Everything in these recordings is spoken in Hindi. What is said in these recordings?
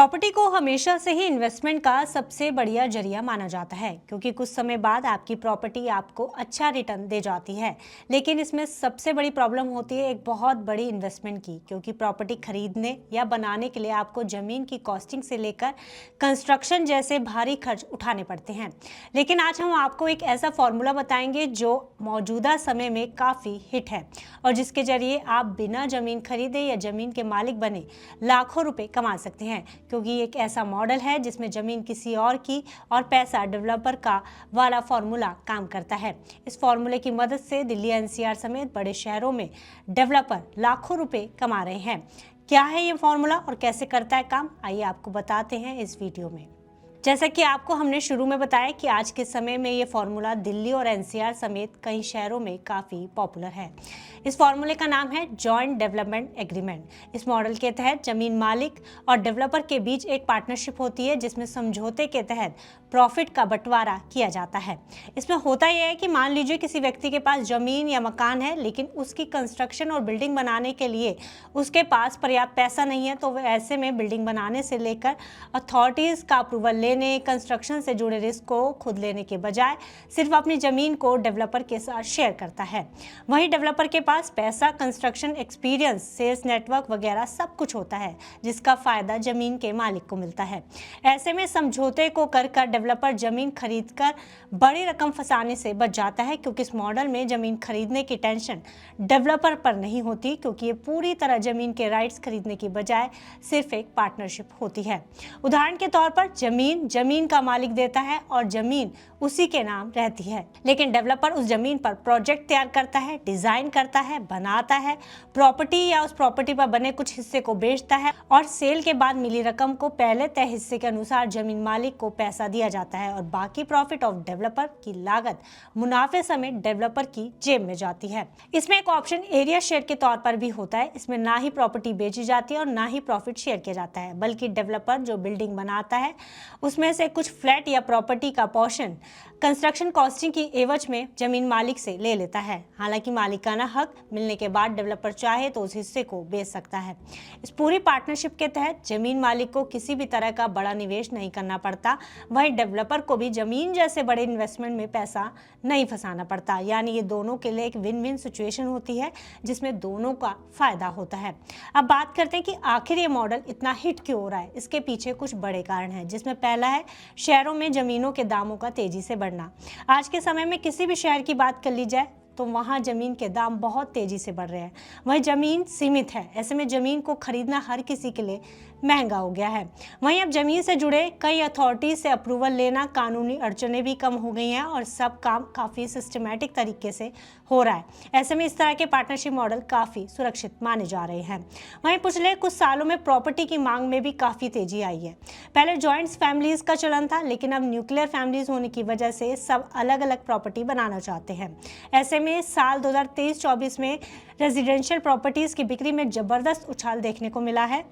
प्रॉपर्टी को हमेशा से ही इन्वेस्टमेंट का सबसे बढ़िया जरिया माना जाता है क्योंकि कुछ समय बाद आपकी प्रॉपर्टी आपको अच्छा रिटर्न दे जाती है। लेकिन इसमें सबसे बड़ी प्रॉब्लम होती है एक बहुत बड़ी इन्वेस्टमेंट की, क्योंकि प्रॉपर्टी खरीदने या बनाने के लिए आपको ज़मीन की कॉस्टिंग से लेकर कंस्ट्रक्शन जैसे भारी खर्च उठाने पड़ते हैं। लेकिन आज हम आपको एक ऐसा फॉर्मूला बताएंगे जो मौजूदा समय में काफ़ी हिट है और जिसके जरिए आप बिना ज़मीन खरीदे या ज़मीन के मालिक बने लाखों रुपए कमा सकते हैं, क्योंकि ये एक ऐसा मॉडल है जिसमें ज़मीन किसी और की और पैसा डेवलपर का वाला फॉर्मूला काम करता है। इस फॉर्मूले की मदद से दिल्ली एनसीआर समेत बड़े शहरों में डेवलपर लाखों रुपए कमा रहे हैं। क्या है ये फॉर्मूला और कैसे करता है काम, आइए आपको बताते हैं इस वीडियो में। जैसा कि आपको हमने शुरू में बताया कि आज के समय में ये फॉर्मूला दिल्ली और एनसीआर समेत कई शहरों में काफ़ी पॉपुलर है। इस फॉर्मूले का नाम है जॉइंट डेवलपमेंट एग्रीमेंट। इस मॉडल के तहत जमीन मालिक और डेवलपर के बीच एक पार्टनरशिप होती है जिसमें समझौते के तहत प्रॉफिट का बंटवारा किया जाता है। इसमें होता यह है कि मान लीजिए किसी व्यक्ति के पास जमीन या मकान है, लेकिन उसकी कंस्ट्रक्शन और बिल्डिंग बनाने के लिए उसके पास पर्याप्त पैसा नहीं है, तो ऐसे में बिल्डिंग बनाने से लेकर अथॉरिटीज़ का अप्रूवल लेने, कंस्ट्रक्शन से जुड़े रिस्क को खुद लेने के बजाय सिर्फ अपनी ज़मीन को डेवलपर के साथ शेयर करता है। वहीं डेवलपर के पास पैसा, कंस्ट्रक्शन एक्सपीरियंस, सेल्स नेटवर्क वगैरह सब कुछ होता है जिसका फ़ायदा ज़मीन के मालिक को मिलता है। ऐसे में समझौते को कर डेवलपर ज़मीन खरीदकर बड़ी रकम फंसाने से बच जाता है, क्योंकि इस मॉडल में ज़मीन खरीदने की टेंशन डेवलपर पर नहीं होती, क्योंकि ये पूरी तरह ज़मीन के राइट्स खरीदने की बजाय सिर्फ एक पार्टनरशिप होती है। उदाहरण के तौर पर जमीन का मालिक देता है और जमीन उसी के नाम रहती है, लेकिन डेवलपर उस जमीन पर प्रोजेक्ट तैयार करता है, डिजाइन करता है, बनाता है, प्रॉपर्टी या उस प्रॉपर्टी पर बने कुछ हिस्से को बेचता है और सेल के बाद मिली रकम को पहले तय हिस्से के अनुसार जमीन मालिक को पैसा दिया जाता है और बाकी प्रॉफिट ऑफ डेवलपर की लागत मुनाफे समेत डेवलपर की जेब में जाती है। इसमें एक ऑप्शन एरिया शेयर के तौर पर भी होता है। इसमें ना ही प्रॉपर्टी बेची जाती है और ना ही प्रॉफिट शेयर किया जाता है, बल्कि डेवलपर जो बिल्डिंग बनाता है उसमें से कुछ फ्लैट या प्रॉपर्टी का पोर्शन कंस्ट्रक्शन कॉस्टिंग की एवज में जमीन मालिक से ले लेता है। हालांकि मालिकाना हक मिलने के बाद डेवलपर चाहे तो उस हिस्से को बेच सकता है। इस पूरी पार्टनरशिप के तहत जमीन मालिक को किसी भी तरह का बड़ा निवेश नहीं करना पड़ता, वहीं डेवलपर को भी जमीन जैसे बड़े इन्वेस्टमेंट में पैसा नहीं फंसाना पड़ता। यानी ये दोनों के लिए एक विन विन सिचुएशन होती है जिसमें दोनों का फायदा होता है। अब बात करते हैं कि आखिर ये मॉडल इतना हिट क्यों हो रहा है। इसके पीछे कुछ बड़े कारण हैं, जिसमें पहला है शहरों में जमीनों के दामों का तेजी से बढ़ना। आज के समय में किसी भी शहर की बात कर ली जाए तो वहाँ ज़मीन के दाम बहुत तेज़ी से बढ़ रहे हैं। वहीं ज़मीन सीमित है, ऐसे में ज़मीन को खरीदना हर किसी के लिए महंगा हो गया है। वहीं अब ज़मीन से जुड़े कई अथॉरिटीज़ से अप्रूवल लेना, कानूनी अड़चनें भी कम हो गई हैं और सब काम काफ़ी सिस्टमैटिक तरीके से हो रहा है। ऐसे में इस तरह के पार्टनरशिप मॉडल काफ़ी सुरक्षित माने जा रहे हैं। वहीं पिछले कुछ सालों में प्रॉपर्टी की मांग में भी काफ़ी तेज़ी आई है। पहले जॉइंट्स फैमिलीज़ का चलन था, लेकिन अब न्यूक्लियर फैमिलीज़ होने की वजह से सब अलग अलग प्रॉपर्टी बनाना चाहते हैं। ऐसे में साल 2023-24 में रेजिडेंशियल प्रॉपर्टीज़ की बिक्री में ज़बरदस्त उछाल देखने को मिला है।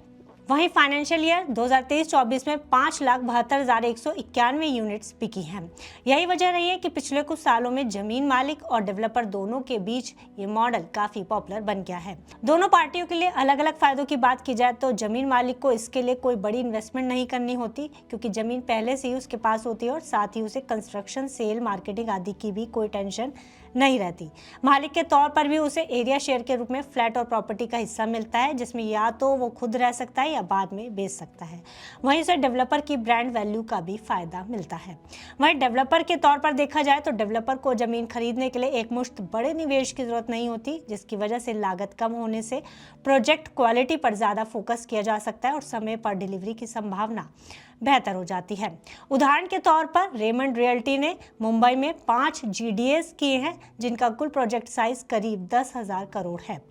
वहीं फाइनेंशियल ईयर 2023-24 में 5,72,191 यूनिट्स बिकी हैं। यही वजह रही है कि पिछले कुछ सालों में जमीन मालिक और डेवलपर दोनों के बीच ये मॉडल काफ़ी पॉपुलर बन गया है। दोनों पार्टियों के लिए अलग अलग फ़ायदों की बात की जाए तो जमीन मालिक को इसके लिए कोई बड़ी इन्वेस्टमेंट नहीं करनी होती, क्योंकि ज़मीन पहले से ही उसके पास होती है और साथ ही उसे कंस्ट्रक्शन, सेल, मार्केटिंग आदि की भी कोई टेंशन नहीं रहती। मालिक के तौर पर भी उसे एरिया शेयर के रूप में फ्लैट और प्रॉपर्टी का हिस्सा मिलता है, जिसमें या तो वो खुद रह सकता है या बाद में बेच सकता है। वहीं उसे डेवलपर की ब्रांड वैल्यू का भी फायदा मिलता है। वहीं डेवलपर के तौर पर देखा जाए तो डेवलपर को जमीन खरीदने के लिए एक मुश्त बड़े निवेश की जरूरत नहीं होती, जिसकी वजह से लागत कम होने से प्रोजेक्ट क्वालिटी पर ज़्यादा फोकस किया जा सकता है और समय पर डिलीवरी की संभावना बेहतर हो जाती है। उदाहरण के तौर पर रेमंड रियल्टी ने मुंबई में 5 GDAs किए हैं, जिनका कुल प्रोजेक्ट साइज करीब 10,000 करोड़ है।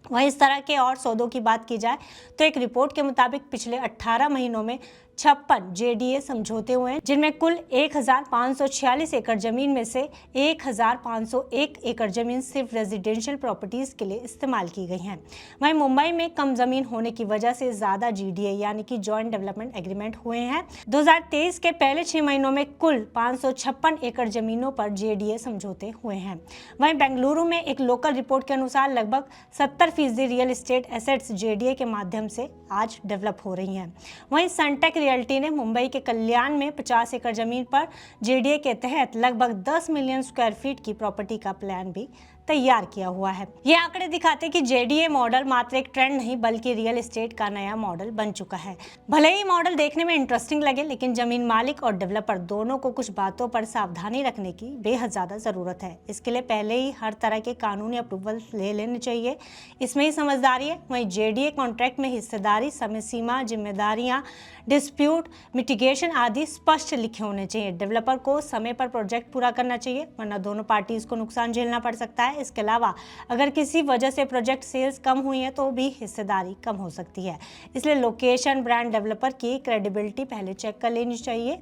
वहीं इस तरह के और सौदों की बात की जाए तो एक रिपोर्ट के मुताबिक पिछले 18 महीनों में 556 जेडीए समझौते हुए हैं, जिनमें कुल 1546 एकड़ जमीन में से 1501 एकड़ जमीन सिर्फ रेजिडेंशियल प्रॉपर्टीज के लिए इस्तेमाल की गई है। वहीं मुंबई में कम जमीन होने की वजह से ज्यादा जीडीए यानी कि जॉइंट डेवलपमेंट एग्रीमेंट हुए हैं। 2023 के पहले 6 महीनों में कुल 556 एकड़ जमीनों पर जेडीए समझौते हुए हैं। वहीं बेंगलुरु में एक लोकल रिपोर्ट के अनुसार लगभग 70% रियल एस्टेट एसेट्स जेडीए के माध्यम से आज डेवलप हो रही हैं। वहीं सनटेक रियल्टी ने मुंबई के कल्याण में 50 एकड़ जमीन पर जेडीए के तहत लगभग 10 मिलियन स्क्वायर फीट की प्रॉपर्टी का प्लान भी तैयार किया हुआ है। ये आंकड़े दिखाते हैं कि जेडीए मॉडल मात्र एक ट्रेंड नहीं बल्कि रियल एस्टेट का नया मॉडल बन चुका है। भले ही मॉडल देखने में इंटरेस्टिंग लगे, लेकिन जमीन मालिक और डेवलपर दोनों को कुछ बातों पर सावधानी रखने की बेहद ज्यादा जरूरत है। इसके लिए पहले ही हर तरह के कानूनी अप्रूवल ले लेने चाहिए, इसमें ही समझदारी है। वहीं जेडीए कॉन्ट्रैक्ट में हिस्सेदारी, समय सीमा, जिम्मेदारियां, डिस्प्यूट मिटिगेशन आदि स्पष्ट लिखे होने चाहिए। डेवलपर को समय पर प्रोजेक्ट पूरा करना चाहिए, वरना दोनों पार्टीज को नुकसान झेलना पड़ सकता है। इसके अलावा अगर किसी वजह से प्रोजेक्ट सेल्स कम हुई है तो भी हिस्सेदारी कम हो सकती है। इसलिए लोकेशन, ब्रांड, डेवलपर की क्रेडिबिलिटी पहले चेक कर लेनी चाहिए।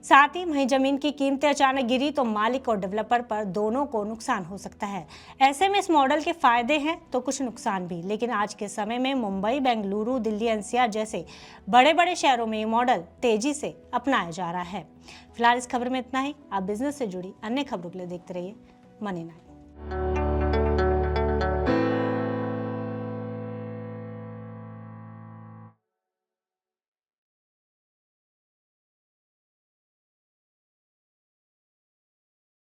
साथ ही वहीं जमीन की कीमतें अचानक गिरी तो मालिक और डेवलपर पर दोनों को नुकसान हो सकता है। ऐसे में इस मॉडल के फायदे हैं तो कुछ नुकसान भी, लेकिन आज के समय में मुंबई, बेंगलुरु, दिल्ली, एनसीआर जैसे बड़े बड़े शहरों में ये मॉडल तेजी से अपनाया जा रहा है। फिलहाल इस खबर में इतना ही। आप बिजनेस से जुड़ी अन्य खबरों के लिए देखते रहिए मनी 9।